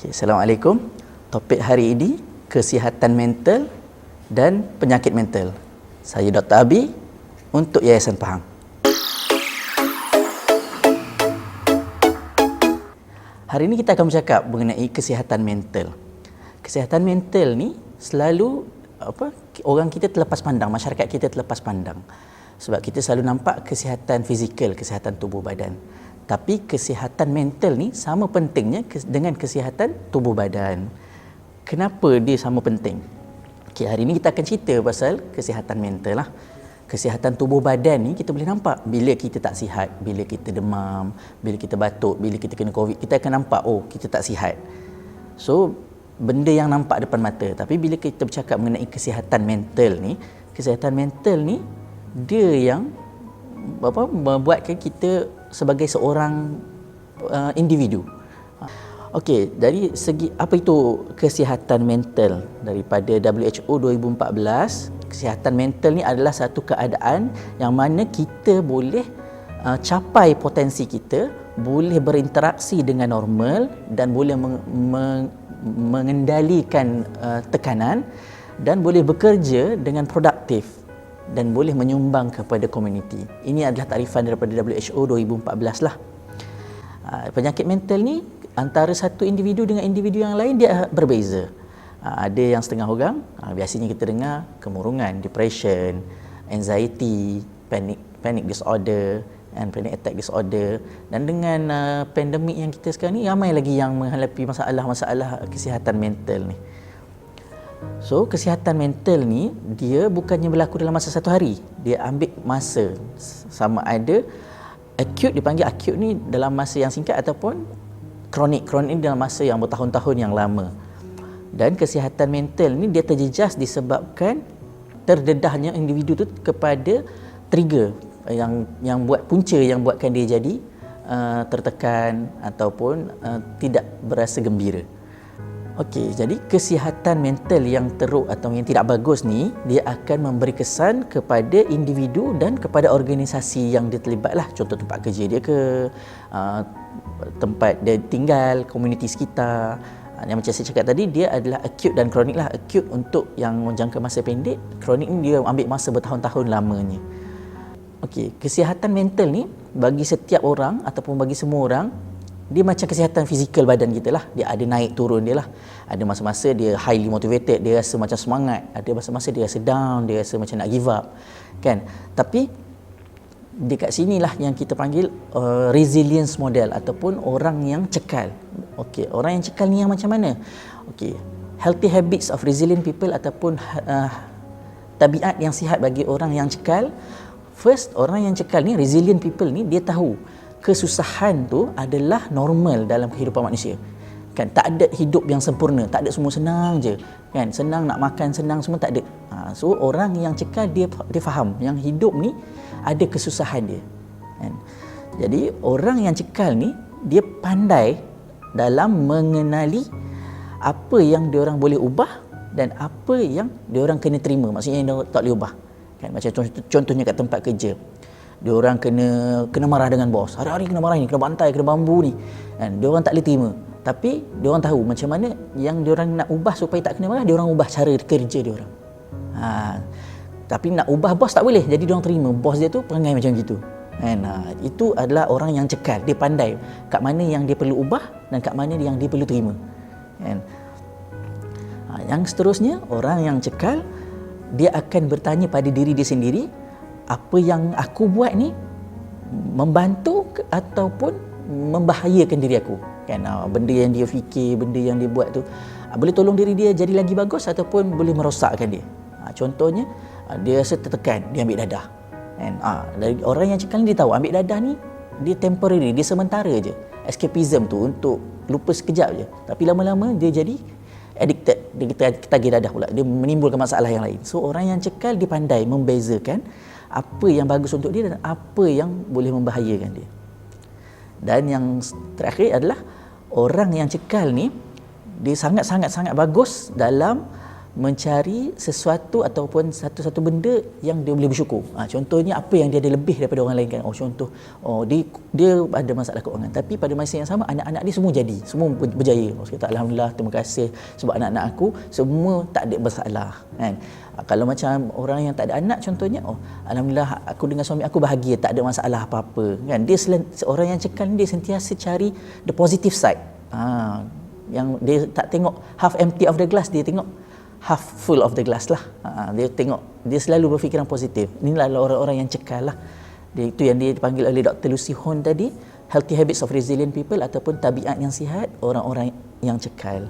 Okay, Assalamualaikum. Topik hari ini kesihatan mental dan penyakit mental. Saya Dr. Abi untuk Yayasan Pahang. Hari ini kita akan bercakap mengenai kesihatan mental. Kesihatan mental ni selalu orang kita terlepas pandang, masyarakat kita terlepas pandang. Sebab kita selalu nampak kesihatan fizikal, kesihatan tubuh badan. Tapi kesihatan mental ni sama pentingnya dengan kesihatan tubuh badan. Kenapa dia sama penting? Okay, hari ini kita akan cerita pasal kesihatan mental lah. Kesihatan tubuh badan ni kita boleh nampak bila kita tak sihat, bila kita demam, bila kita batuk, bila kita kena COVID, kita akan nampak kita tak sihat. So, benda yang nampak depan mata. Tapi bila kita bercakap mengenai kesihatan mental ni dia yang membuatkan kita sebagai seorang individu. Okey, dari segi apa itu kesihatan mental daripada WHO 2014, kesihatan mental ni adalah satu keadaan yang mana kita boleh capai potensi kita, boleh berinteraksi dengan normal dan boleh mengendalikan tekanan dan boleh bekerja dengan produktif dan boleh menyumbang kepada komuniti. Ini adalah tarifan daripada WHO 2014 lah. Penyakit mental ni antara satu individu dengan individu yang lain dia berbeza. Ada yang setengah orang, biasanya kita dengar kemurungan, depression, anxiety, panic disorder and panic attack disorder. Dan dengan pandemik yang kita sekarang ni, ramai lagi yang menghadapi masalah-masalah kesihatan mental ni. So, kesihatan mental ni dia bukannya berlaku dalam masa satu hari. Dia ambil masa, sama ada acute, dipanggil acute ni dalam masa yang singkat ataupun kronik ni dalam masa yang bertahun-tahun yang lama. Dan kesihatan mental ni dia terjejas disebabkan terdedahnya individu tu kepada trigger yang buat punca yang buatkan dia jadi tertekan ataupun tidak berasa gembira. Okey, jadi kesihatan mental yang teruk atau yang tidak bagus ni dia akan memberi kesan kepada individu dan kepada organisasi yang dia terlibat lah. Contoh tempat kerja dia ke, tempat dia tinggal, komuniti sekitar. Yang macam saya cakap tadi, dia adalah acute dan kronik lah. Acute untuk yang jangka masa pendek, kronik ni dia ambil masa bertahun-tahun lamanya. Okey, kesihatan mental ni bagi setiap orang ataupun bagi semua orang, dia macam kesihatan fizikal badan kita lah. Dia ada naik turun dia lah. Ada masa-masa dia highly motivated, dia rasa macam semangat. Ada masa-masa dia rasa down, dia rasa macam nak give up. Kan? Tapi dekat sinilah yang kita panggil resilience model ataupun orang yang cekal. Okey, orang yang cekal ni yang macam mana? Okey, healthy habits of resilient people ataupun tabiat yang sihat bagi orang yang cekal. First, orang yang cekal ni, resilient people ni, dia tahu kesusahan tu adalah normal dalam kehidupan manusia. Kan, tak ada hidup yang sempurna, tak ada semua senang je. Kan, senang nak makan, senang semua tak ada. So orang yang cekal dia faham yang hidup ni ada kesusahan dia. Kan? Jadi orang yang cekal ni dia pandai dalam mengenali apa yang dia orang boleh ubah dan apa yang dia orang kena terima. Maksudnya yang dia tak boleh ubah. Kan, macam contohnya kat tempat kerja. Dia orang kena marah dengan bos. Hari-hari kena marah ni, kena bantai, kena bambu ni. Kan, dia orang tak boleh terima. Tapi dia orang tahu macam mana yang dia orang nak ubah supaya tak kena marah, dia orang ubah cara kerja dia orang. Tapi nak ubah bos tak boleh. Jadi dia orang terima bos dia tu perangai macam gitu. Kan, itu adalah orang yang cekal. Dia pandai kat mana yang dia perlu ubah dan kat mana yang dia perlu terima. Kan. Yang seterusnya, orang yang cekal dia akan bertanya pada diri dia sendiri, apa yang aku buat ni membantu ataupun membahayakan diri aku. Kan, benda yang dia fikir, benda yang dia buat tu boleh tolong diri dia jadi lagi bagus ataupun boleh merosakkan dia. Contohnya, dia rasa tertekan, dia ambil dadah. Kan, dari orang yang cekal ni dia tahu ambil dadah ni dia temporary, dia sementara je. Escapism tu untuk lupa sekejap je. Tapi lama-lama dia jadi addicted, dia ketagih dadah pula, dia menimbulkan masalah yang lain. So orang yang cekal dia pandai membezakan apa yang bagus untuk dia dan apa yang boleh membahayakan dia. Dan yang terakhir adalah orang yang cekal ni dia sangat bagus dalam mencari sesuatu ataupun satu-satu benda yang dia boleh bersyukur. Contohnya apa yang dia ada lebih daripada orang lain kan. Contoh, dia ada masalah keuangan tapi pada masa yang sama anak-anak dia semua jadi, semua berjaya. Saya kata alhamdulillah, terima kasih sebab anak-anak aku semua tak ada masalah kan. Kalau macam orang yang tak ada anak contohnya, alhamdulillah aku dengan suami aku bahagia, tak ada masalah apa-apa kan. Dia orang yang cekal dia sentiasa cari the positive side. Yang dia tak tengok half empty of the glass, dia tengok half full of the glass lah. Dia selalu berfikiran positif. Inilah orang-orang yang cekal lah. Itu yang dia dipanggil oleh Dr. Lucy Hone tadi, healthy habits of resilient people ataupun tabiat yang sihat orang-orang yang cekal.